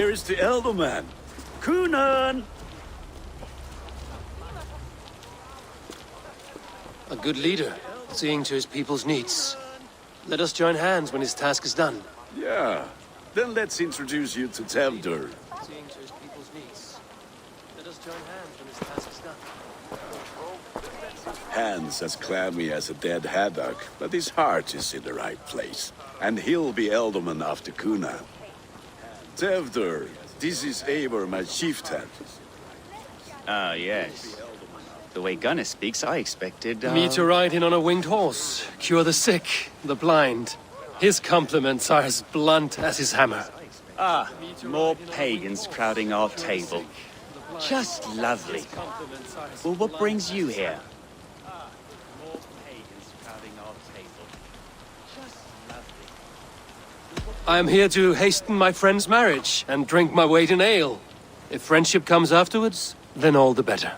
Here is the elder man. Kunan! A good leader, seeing to his people's needs. Let us join hands when his task is done. Yeah. Then let's introduce you to Tevdur. Seeing to his people's needs. Let us join hands when his task is done. Hands as clammy as a dead haddock, but his heart is in the right place. And he'll be Elderman after Kunan. Tevdur, this is Eivor, my chieftain. Ah, yes. The way Gunnar speaks, I expected, Me to ride in on a winged horse, cure the sick, the blind. His compliments are as blunt as his hammer. Ah, more pagans crowding our table. Just lovely. Well, what brings you here? More pagans crowding our table. Just lovely. I am here to hasten my friend's marriage and drink my weight in ale. If friendship comes afterwards, then all the better.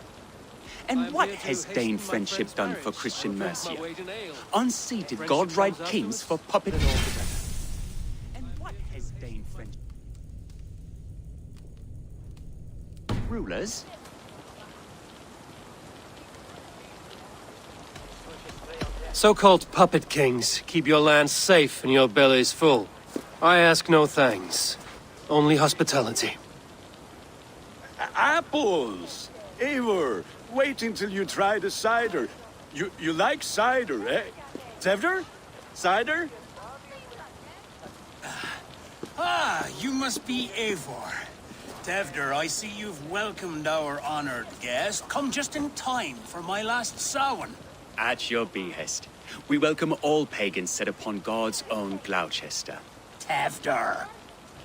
And what has Dane friendship done for Christian Mercia? Unseated god-right kings for puppet... And what has Dane friendship... Rulers? So-called puppet kings keep your lands safe and your bellies full. I ask no thanks, only hospitality. Apples! Eivor, wait until you try the cider. You like cider, eh? Tevdur? Cider? Ah, you must be Eivor. Tevdur, I see you've welcomed our honored guest. Come just in time for my last Samhain. At your behest. We welcome all pagans set upon God's own Gloucester. Tevdur,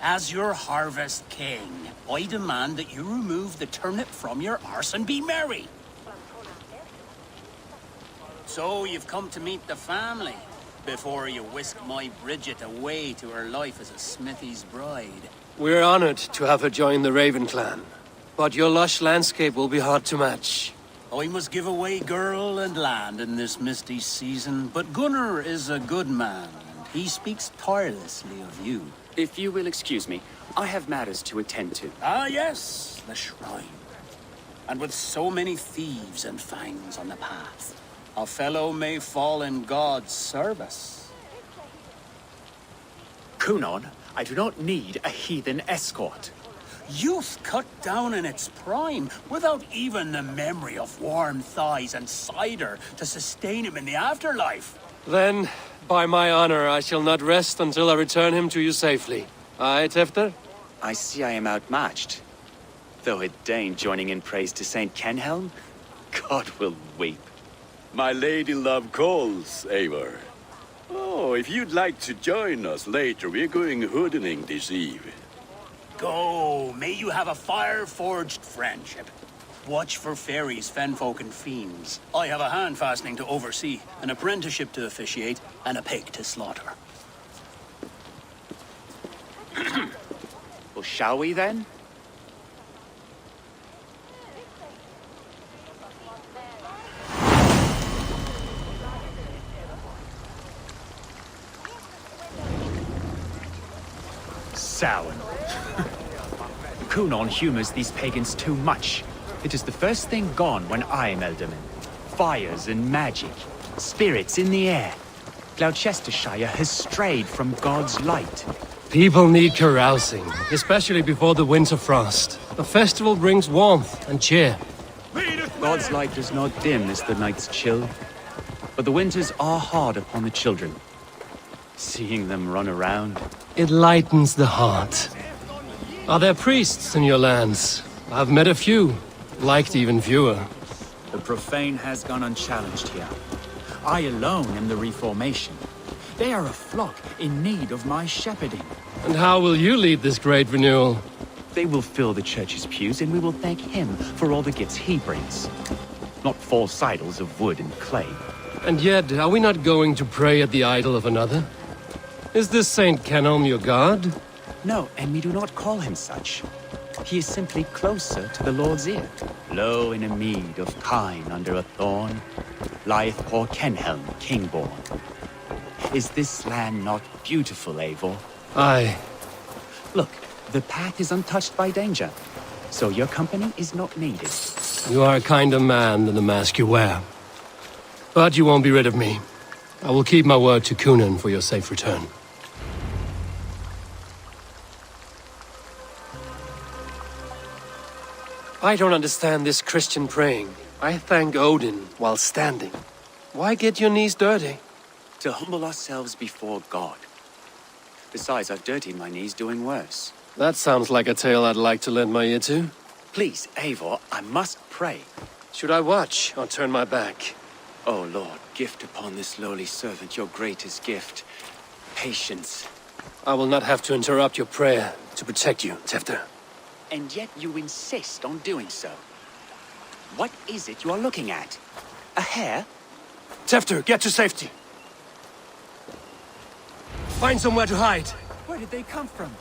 as your harvest king, I demand that you remove the turnip from your arse and be merry. So you've come to meet the family before you whisk my Bridget away to her life as a smithy's bride. We're honored to have her join the Raven clan, but your lush landscape will be hard to match. I must give away girl and land in this misty season, but Gunnar is a good man, and he speaks tirelessly of you. If you will excuse me, I have matters to attend to. Ah, yes, the shrine. And with so many thieves and fangs on the path, a fellow may fall in God's service. Kunan, I do not need a heathen escort. Youth cut down in its prime, without even the memory of warm thighs and cider to sustain him in the afterlife. Then, by my honor, I shall not rest until I return him to you safely. Aye, Tefter? I see I am outmatched. Though a Dane joining in praise to Saint Kenhelm, God will weep. My lady love calls, Eivor. Oh, if you'd like to join us later, we're going hoodening this eve. Go, may you have a fire-forged friendship. Watch for fairies, fenfolk, and fiends. I have a hand fastening to oversee, an apprenticeship to officiate, and a pig to slaughter. Well, shall we then? Samhain. Kunan humors these pagans too much. It is the first thing gone when I am Elderman. Fires and magic, spirits in the air. Gloucestershire has strayed from God's light. People need carousing, especially before the winter frost. A festival brings warmth and cheer. God's light does not dim as the nights chill, but the winters are hard upon the children. Seeing them run around... It lightens the heart. Are there priests in your lands? I've met a few, liked even fewer. The profane has gone unchallenged here. I alone am the reformation. They are a flock in need of my shepherding. And how will you lead this great renewal? They will fill the church's pews, and we will thank him for all the gifts he brings. Not false idols of wood and clay. And yet, are we not going to pray at the idol of another? Is this Saint Kenhelm your god? No, and we do not call him such. He is simply closer to the Lord's ear. Low in a mead of kine under a thorn, lieth poor Kenhelm, king-born. Is this land not beautiful, Eivor? Aye. Look, The path is untouched by danger, so your company is not needed. You are a kinder man than the mask you wear. But you won't be rid of me. I will keep my word to Cunan for your safe return. I don't understand this Christian praying. I thank Odin while standing. Why get your knees dirty? To humble ourselves before God. Besides, I've dirtied my knees doing worse. That sounds like a tale I'd like to lend my ear to. Please, Eivor, I must pray. Should I watch or turn my back? O Lord, gift upon this lowly servant your greatest gift. Patience. I will not have to interrupt your prayer to protect you, Tefter. And yet you insist on doing so. What is it you are looking at? A hare? Tefter, get to safety. Find somewhere to hide. Where did they come from?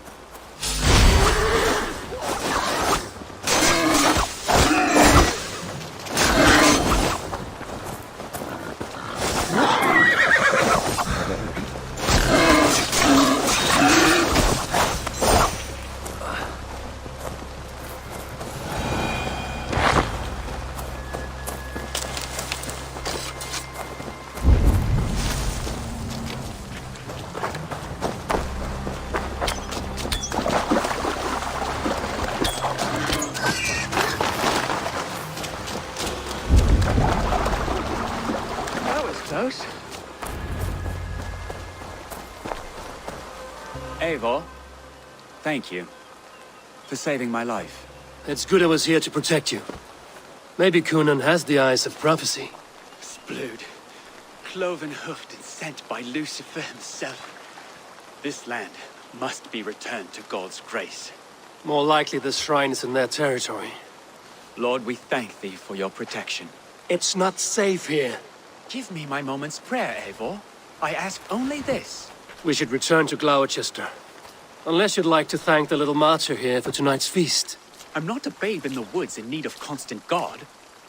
Eivor, thank you for saving my life. It's good I was here to protect you. Maybe Cunan has the eyes of prophecy. Splood, cloven-hoofed and sent by Lucifer himself. This land must be returned to God's grace. More likely the shrine is in their territory. Lord, we thank thee for your protection. It's not safe here. Give me my moment's prayer, Eivor. I ask only this. We should return to Gloucester. Unless you'd like to thank the little martyr here for tonight's feast. I'm not a babe in the woods in need of constant guard.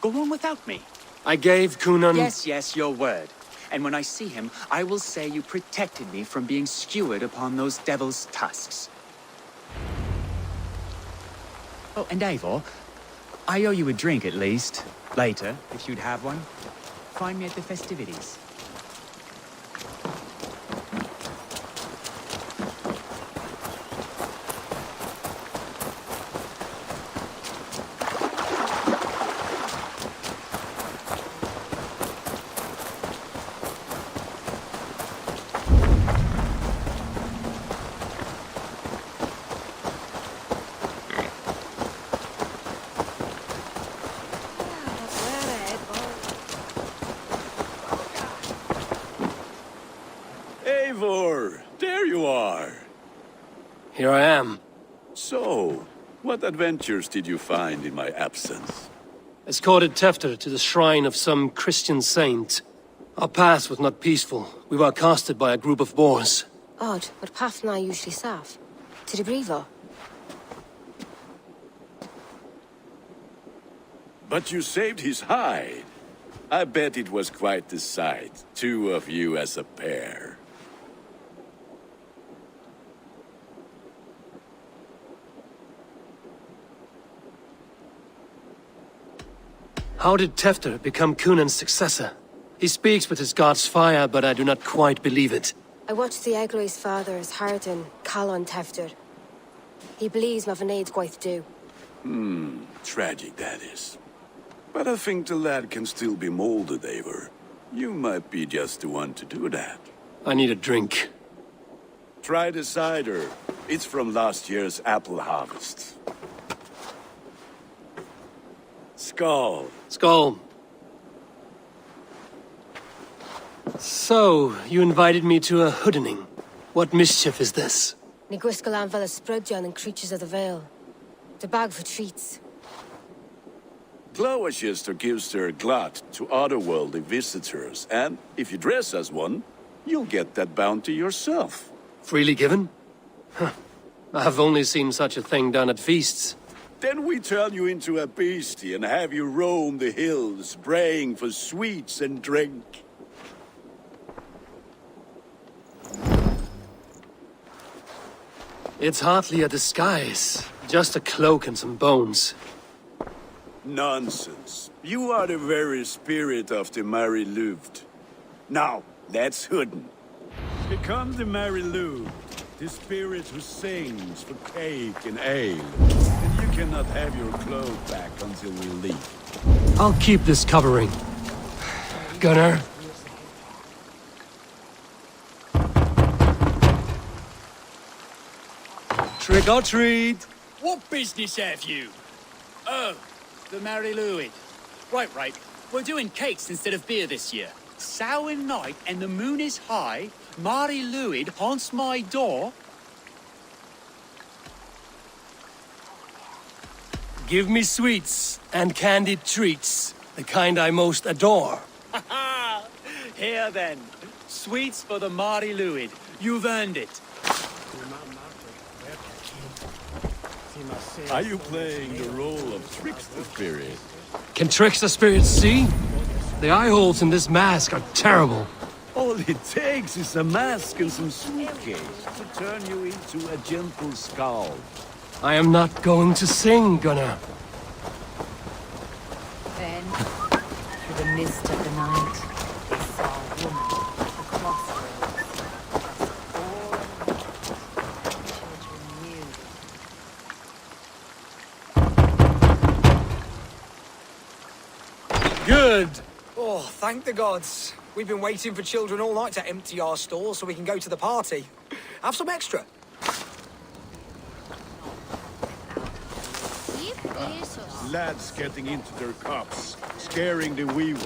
Go on without me. I gave Cunan... Yes, your word. And when I see him, I will say you protected me from being skewered upon those devil's tusks. Oh, and Eivor, I owe you a drink at least. Later, if you'd have one. Find me at the festivities. Eivor, there you are. Here I am. So, what adventures did you find in my absence? Escorted Tefter to the shrine of some Christian saint. Our path was not peaceful. We were accosted by a group of boars. Odd, but path and I usually serve. To the Brevo. But you saved his hide. I bet it was quite the sight, two of you as a pair. How did Tefter become Cunan's successor? He speaks with his god's fire, but I do not quite believe it. I watched the Egloi's father's Harden, Calon Tefter. He believes Mavanaid's quite do. Tragic that is. But I think the lad can still be molded, Eivor. You might be just the one to do that. I need a drink. Try the cider. It's from last year's apple harvest. Skull. Skull. So, you invited me to a hoodening. What mischief is this? Niguiskalan Vela Sprudjan and Creatures of the Vale. The bag for treats. Gloucester gives their glut to otherworldly visitors, and if you dress as one, you'll get that bounty yourself. Freely given? Huh. I've only seen such a thing done at feasts. Then we turn you into a beastie and have you roam the hills, braying for sweets and drink. It's hardly a disguise. Just a cloak and some bones. Nonsense. You are the very spirit of the Mary Louved. Now, that's Hooden. Become the Mary Louved, the spirit who sings for cake and ale. And you cannot have your cloak back until we leave. I'll keep this covering. Gunnar. Trick or treat! What business have you? Oh, the Mary Louis. Right. We're doing cakes instead of beer this year. Samhain night and the moon is high. Mary Louis haunts my door. Give me sweets and candied treats, the kind I most adore. Here then, sweets for the Mary Louis. You've earned it. Are you playing the role of trickster spirit? Can trickster spirits see? The eye holes in this mask are terrible. All it takes is a mask and some suitcase to turn you into a gentle skull. I am not going to sing, Gunnar. Then, through the mist of the night, they saw a woman at the crossroads. Children knew. Good! Oh, thank the gods. We've been waiting for children all night to empty our stores so we can go to the party. Have some extra. Lads getting into their cups, scaring the wee ones.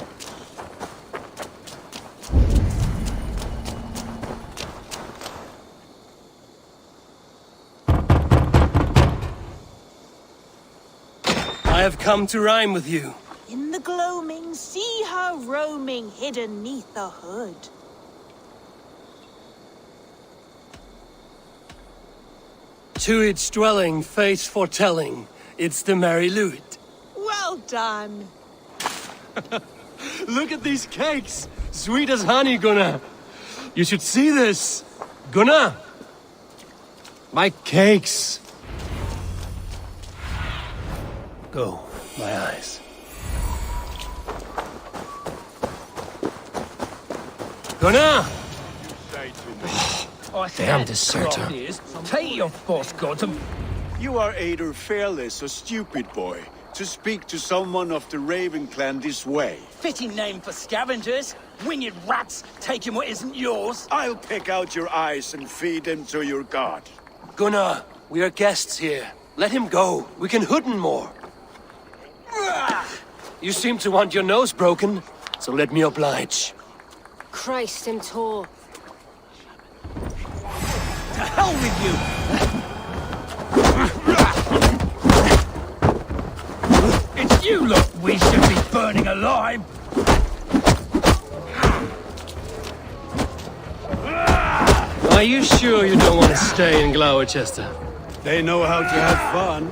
I have come to rhyme with you. In the gloaming, see her roaming hidden neath the hood. To each dwelling, fate foretelling, it's the Mary Louis. Well done. Look at these cakes! Sweet as honey, Gunnar! You should see this! Gunnar! My cakes! Go, my eyes. Gunnar! Damn deserter. Take your false gods and You are either fearless or stupid, boy, to speak to someone of the Raven clan this way. fitting name for scavengers. Winged rats taking what isn't yours. I'll pick out your eyes and feed them to your god. Gunnar, we are guests here. Let him go. We can Hooden more. You seem to want your nose broken, so let me oblige. Christ in tow. To hell with you! It's you lot we should be burning alive! Are you sure you don't want to stay in Gloucester? They know how to have fun.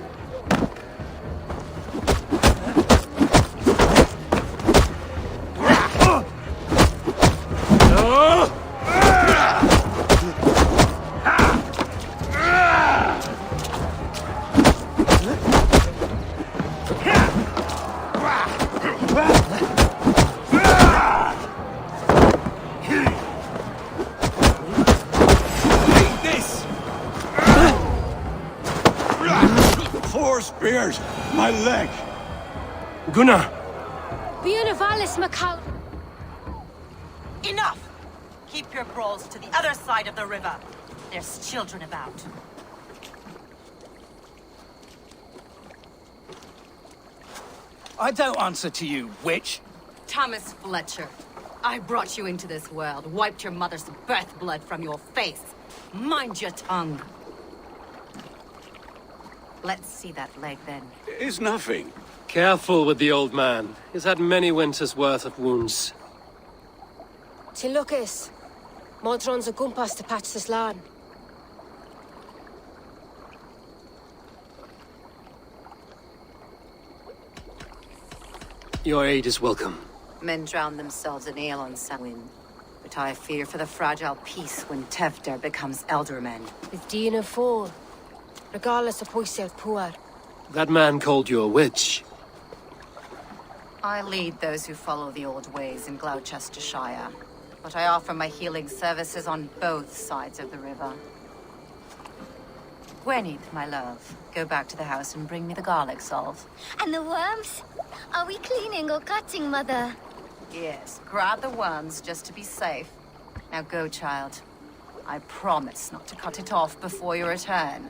Four spears! My leg! Gunnar! Buenavallis Macau. Enough! Keep your brawls to the other side of the river. There's children about. I don't answer to you, witch. Thomas Fletcher, I brought you into this world, wiped your mother's birth blood from your face. Mind your tongue. Let's see that leg then. It's nothing. Careful with the old man. He's had many winters' worth of wounds. Till Lucas. Modron's a gumpas to patch this lawn. Your aid is welcome. Men drown themselves in ale on Samhain. But I fear for the fragile peace when Tevder becomes elderman. With Dean of Fall. regardless of poisel poor. That man called you a witch. I lead those who follow the old ways in Gloucestershire, but I offer my healing services on both sides of the river. Gwenith, my love, go back to the house and bring me the garlic salve. And the worms? Are we cleaning or cutting, Mother? Yes, grab the worms just to be safe. Now go, child. I promise not to cut it off before your return.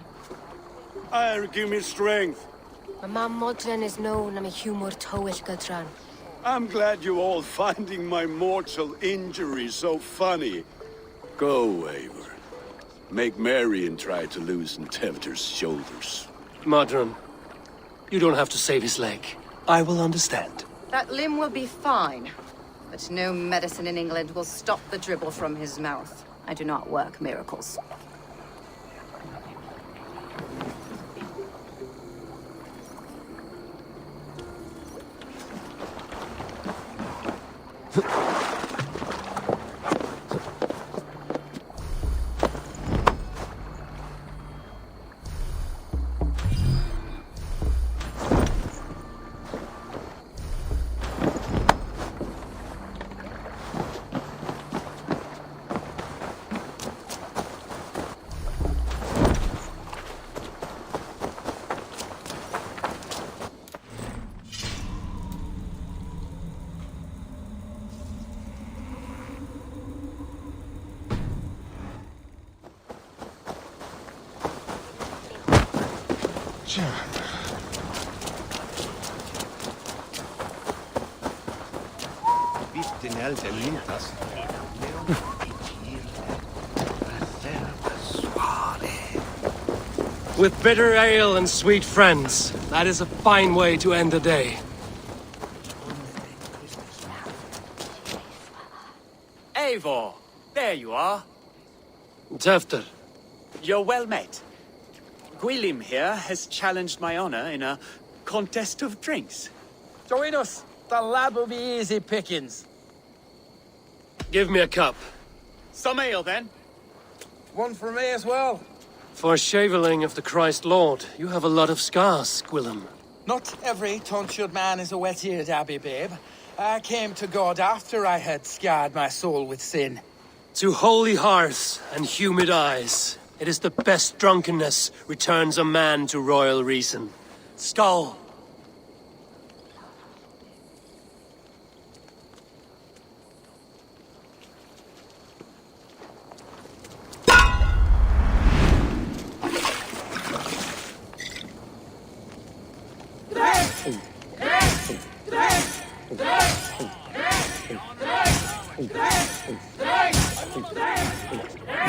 Give me strength. My mam Modron is known, I'm a humor towish Gudran. I'm glad you all finding my mortal injury so funny. Go, Eivor. Make Marion try to loosen Tevder's shoulders. Modron, you don't have to save his leg. I will understand. That limb will be fine, but no medicine in England will stop the dribble from his mouth. I do not work miracles. With bitter ale and sweet friends, that is a fine way to end the day. Eivor, there you are. Tefter, You're well met. Gwilym here has challenged my honor in a contest of drinks. Join us. The lad will be easy pickings. give me a cup. Some ale, then. One for me as well. For shaveling of the Christ Lord, you have a lot of scars, Gwillem. Not every tonsured man is a wet-eared abbey, babe. I came to God after I had scarred my soul with sin. To holy hearths and humid eyes, it is the best drunkenness returns a man to royal reason. Skull!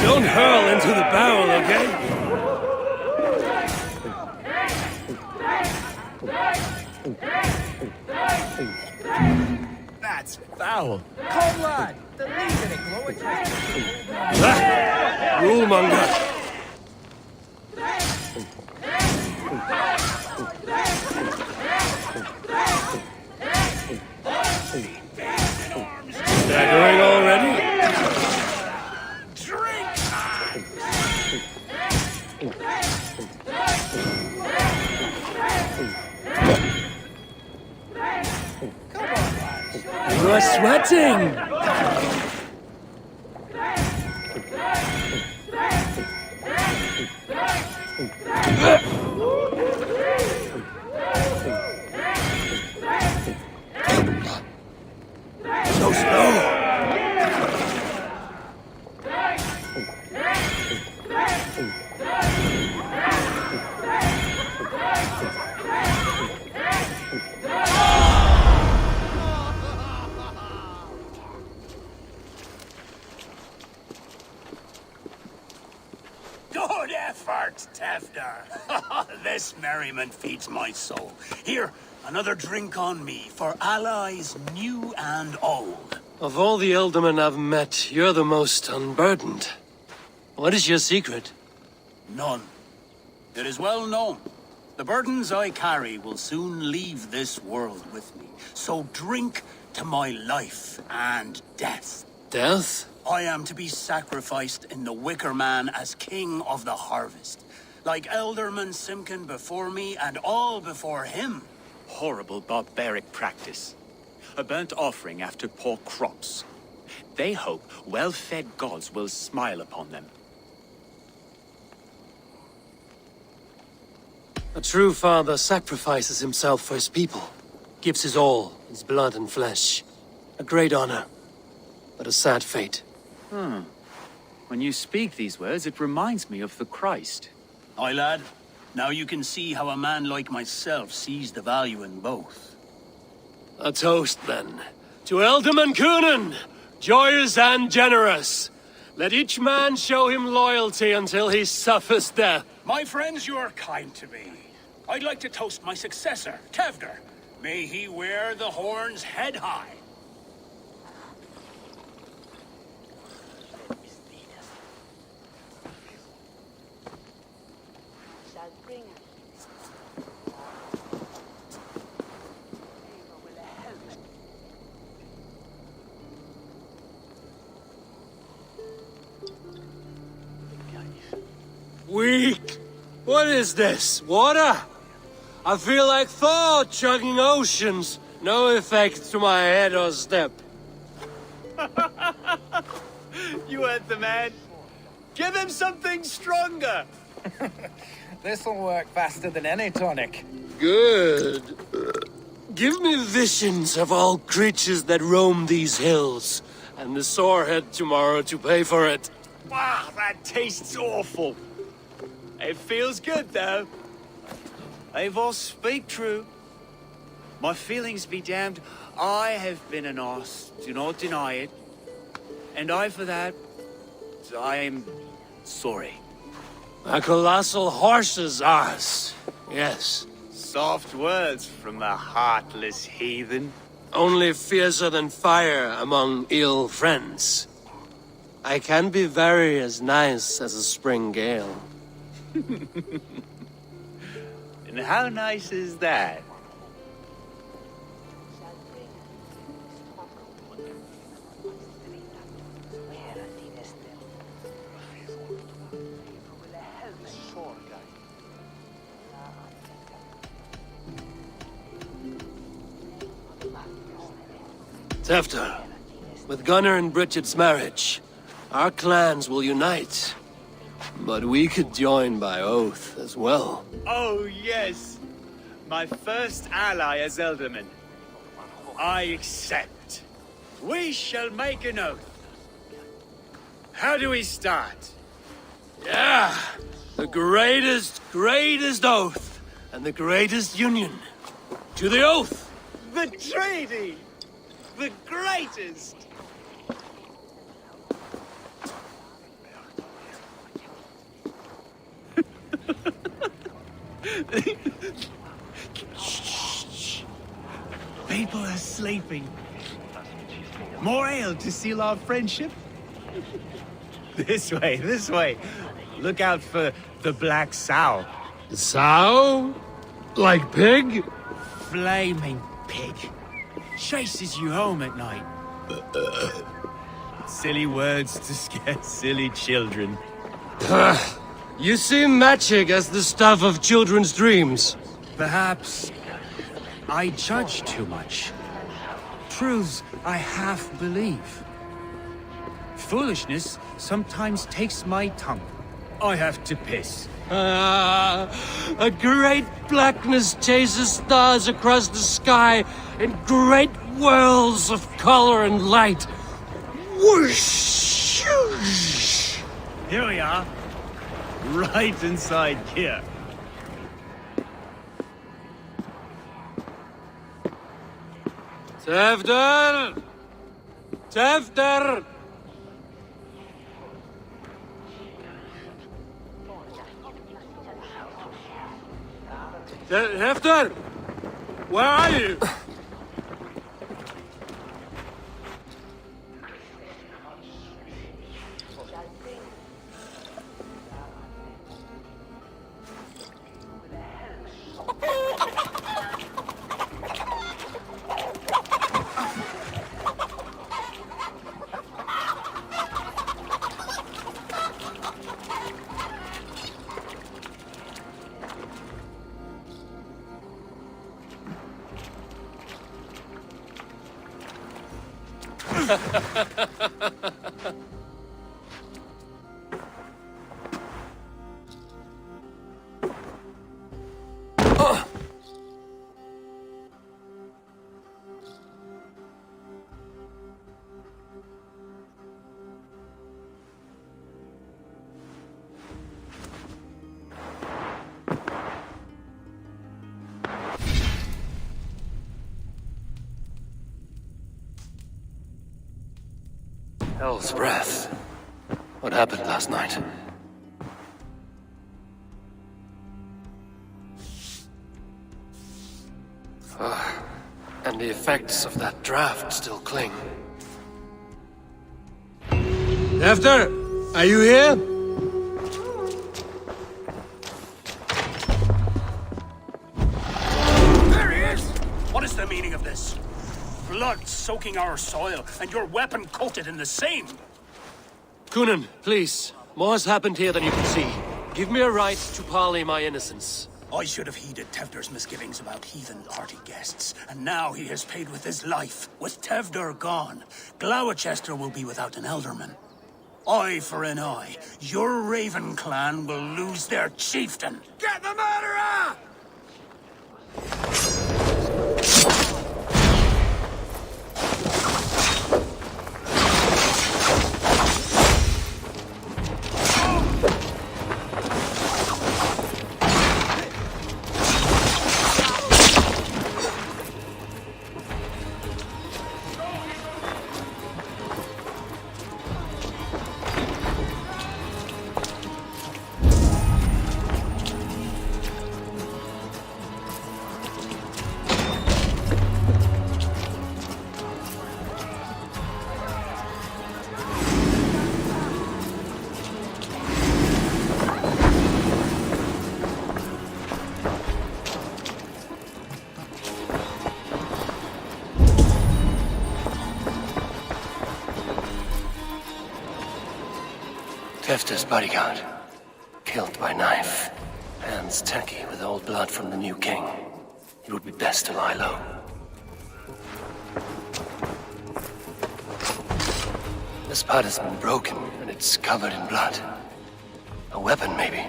Don't hurl into the barrel, okay? That's foul. Come, lad. The lead in it, Rulemonger! Staggering already? You are sweating! So slow! Good effort, Tefder. This merriment feeds my soul. Here, another drink on me for allies new and old. Of all the Ealdormen I've met, you're the most unburdened. What is your secret? None. It is well known. The burdens I carry will soon leave this world with me. So drink to my life and death. Death? I am to be sacrificed in the Wicker Man as king of the harvest. Like Elderman Simkin before me and all before him. Horrible barbaric practice. A burnt offering after poor crops. They hope well-fed gods will smile upon them. A true father sacrifices himself for his people. Gives his all, his blood and flesh. A great honor, but a sad fate. When you speak these words, it reminds me of the Christ. Aye, lad. Now you can see how a man like myself sees the value in both. A toast, then. To Elderman Coonan, joyous and generous. Let each man show him loyalty until he suffers death. My friends, you are kind to me. I'd like to toast my successor, Tevder. May he wear the horns head high. Weak! What is this? Water? I feel like Thor chugging oceans. No effect to my head or step. You heard the man. Give him something stronger. This'll work faster than any tonic. Good. Give me visions of all creatures that roam these hills, and the sorehead tomorrow to pay for it. Wow, that tastes awful. It feels good, though. Eivor, speak true. My feelings be damned. I have been an arse, do not deny it. And I, for that, I am sorry. A colossal horse's arse. Yes. Soft words from the heartless heathen. Only fiercer than fire among ill friends. I can be very as nice as a spring gale. And how nice is that? Tefter, with Gunnar and Bridget's marriage, our clans will unite. But we could join by oath as well. Oh, yes. My first ally as Elderman. I accept. We shall make an oath. How do we start? Yeah! The greatest oath, and the greatest union. To the oath! The treaty! The greatest! Shh. People are sleeping. More ale to seal our friendship? This way. Look out for the black sow. The sow? Like pig? Flaming pig. Chases you home at night. Silly words to scare silly children. You see magic as the stuff of children's dreams. Perhaps I judge too much. Truths I half believe. Foolishness sometimes takes my tongue. I have to piss. A great blackness chases stars across the sky in great whirls of color and light. Whoosh! Here we are. Right inside here. Tefter! Tefter! Tefter! Where are you? Hell's breath. What happened last night? And the effects of that draft still cling. After, are you here? There he is! What is the meaning of this? Blood soaking our soil, and your weapon coated in the same! Coonan, please. More has happened here than you can see. Give me a right to parley my innocence. I should have heeded Tevder's misgivings about heathen party guests, and now he has paid with his life. With Tevder gone, Gloucester will be without an elderman. Eye for an eye. Your Raven clan will lose their chieftain. Get the murderer! Tefta's bodyguard. Killed by knife. Hands tacky with old blood from the new king. It would be best to lie low. The spot has been broken, and it's covered in blood. A weapon, maybe.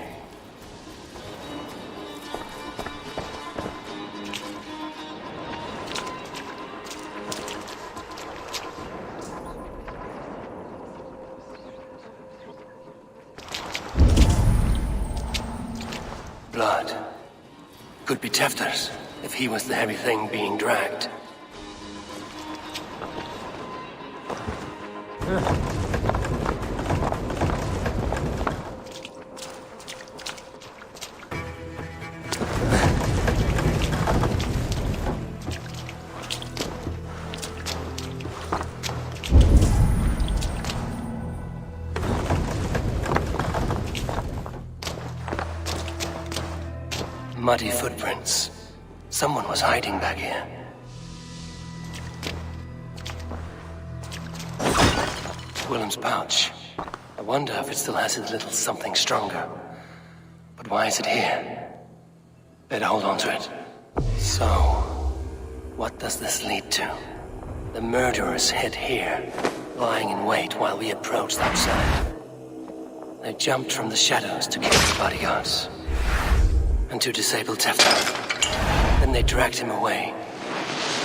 Blood. Could be Tefter's, if he was the heavy thing being dragged. Muddy footprints. Someone was hiding back here. Willem's pouch. I wonder if it still has his little something stronger. But why is it here? Better hold on to it. So, what does this lead to? The murderers hid here, lying in wait while we approached outside. They jumped from the shadows to kill the bodyguards. And to disable Tefter. Then they dragged him away.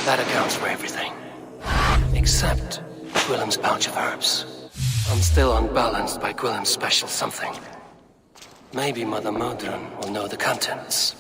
That accounts for everything. Except Willem's pouch of herbs. I'm still unbalanced by Willem's special something. Maybe Mother Modron will know the contents.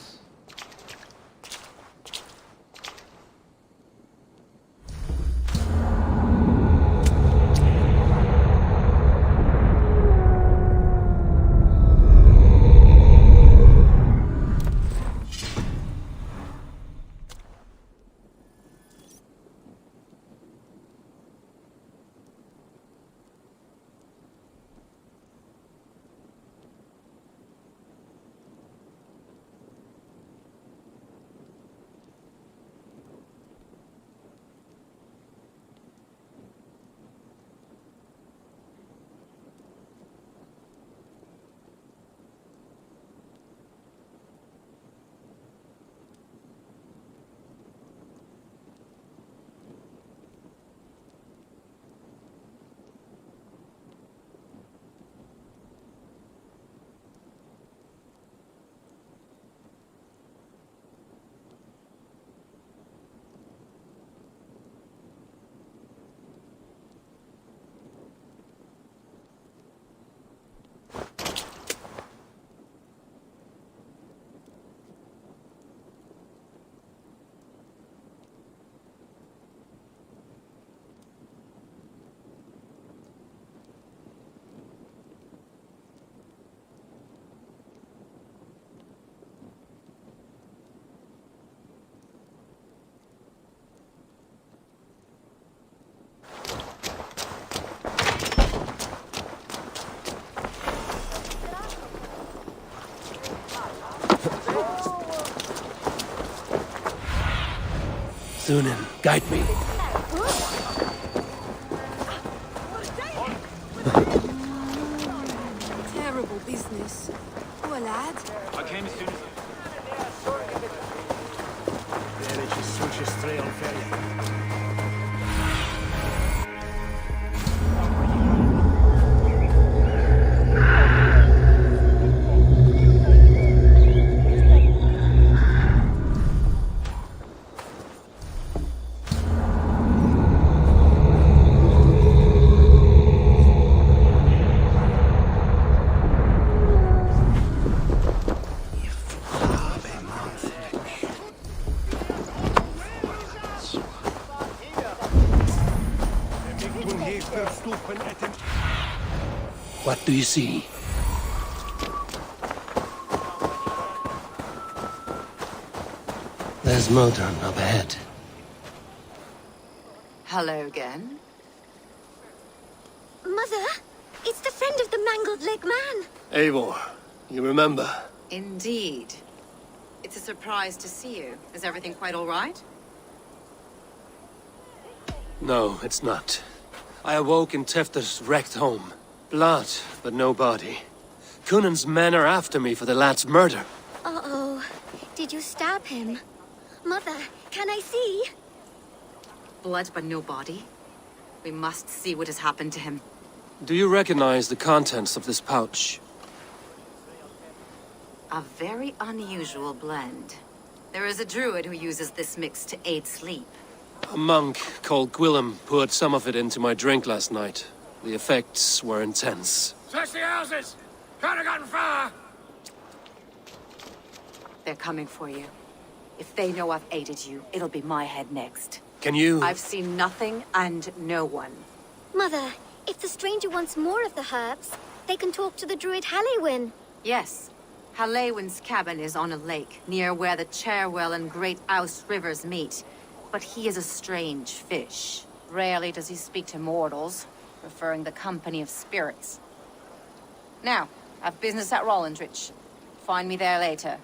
Thunin, guide me. Terrible business. Poor lad. I came as soon as There is such a stray on ferry. What do you see? There's Modron up ahead. Hello again. Mother, it's the friend of the mangled leg man. Eivor, you remember? Indeed. It's a surprise to see you. Is everything quite all right? No, it's not. I awoke in Tefter's wrecked home. Blood, but no body. Cunan's men are after me for the lad's murder. Uh-oh. Did you stab him? Mother, can I see? Blood but no body? We must see what has happened to him. Do you recognize the contents of this pouch? A very unusual blend. There is a druid who uses this mix to aid sleep. A monk called Gwillem poured some of it into my drink last night. The effects were intense. Search the houses! Can't have gotten far! They're coming for you. If they know I've aided you, it'll be my head next. Can you... I've seen nothing and no one. Mother, if the stranger wants more of the herbs, they can talk to the druid Halewyn. Yes. Halewyn's cabin is on a lake, near where the Cherwell and Great Ouse rivers meet. But he is a strange fish. Rarely does he speak to mortals, preferring the company of spirits. Now, I've business at Rollindrich. Find me there later.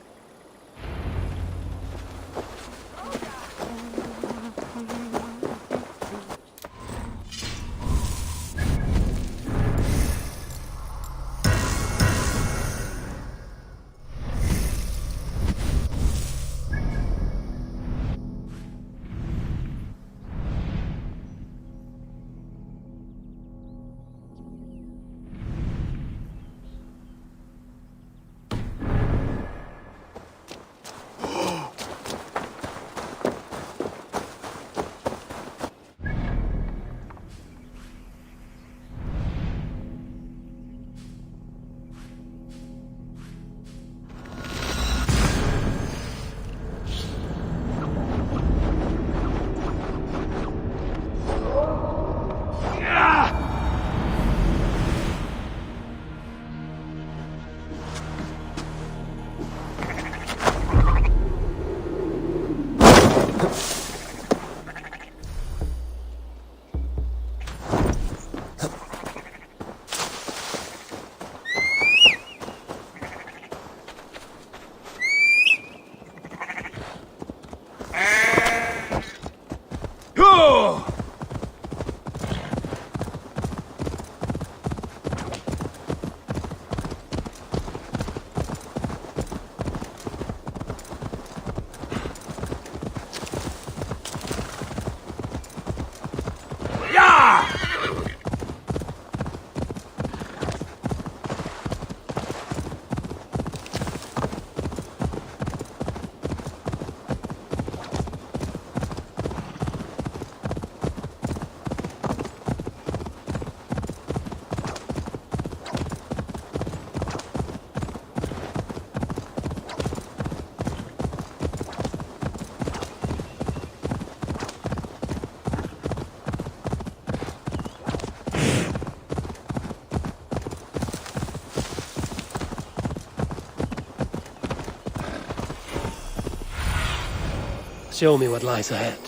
Show me what lies ahead.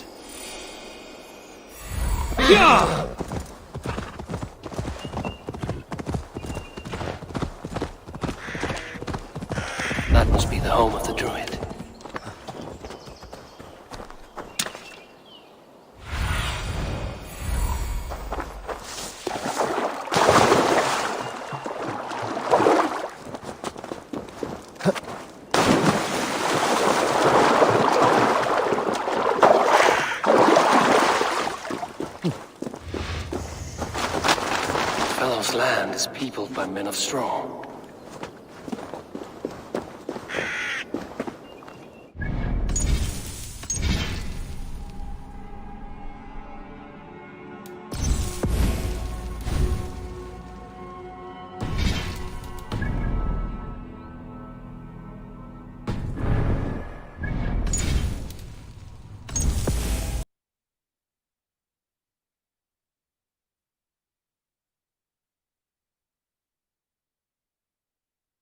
That must be the home of the druid. elf's land is peopled by men of straw.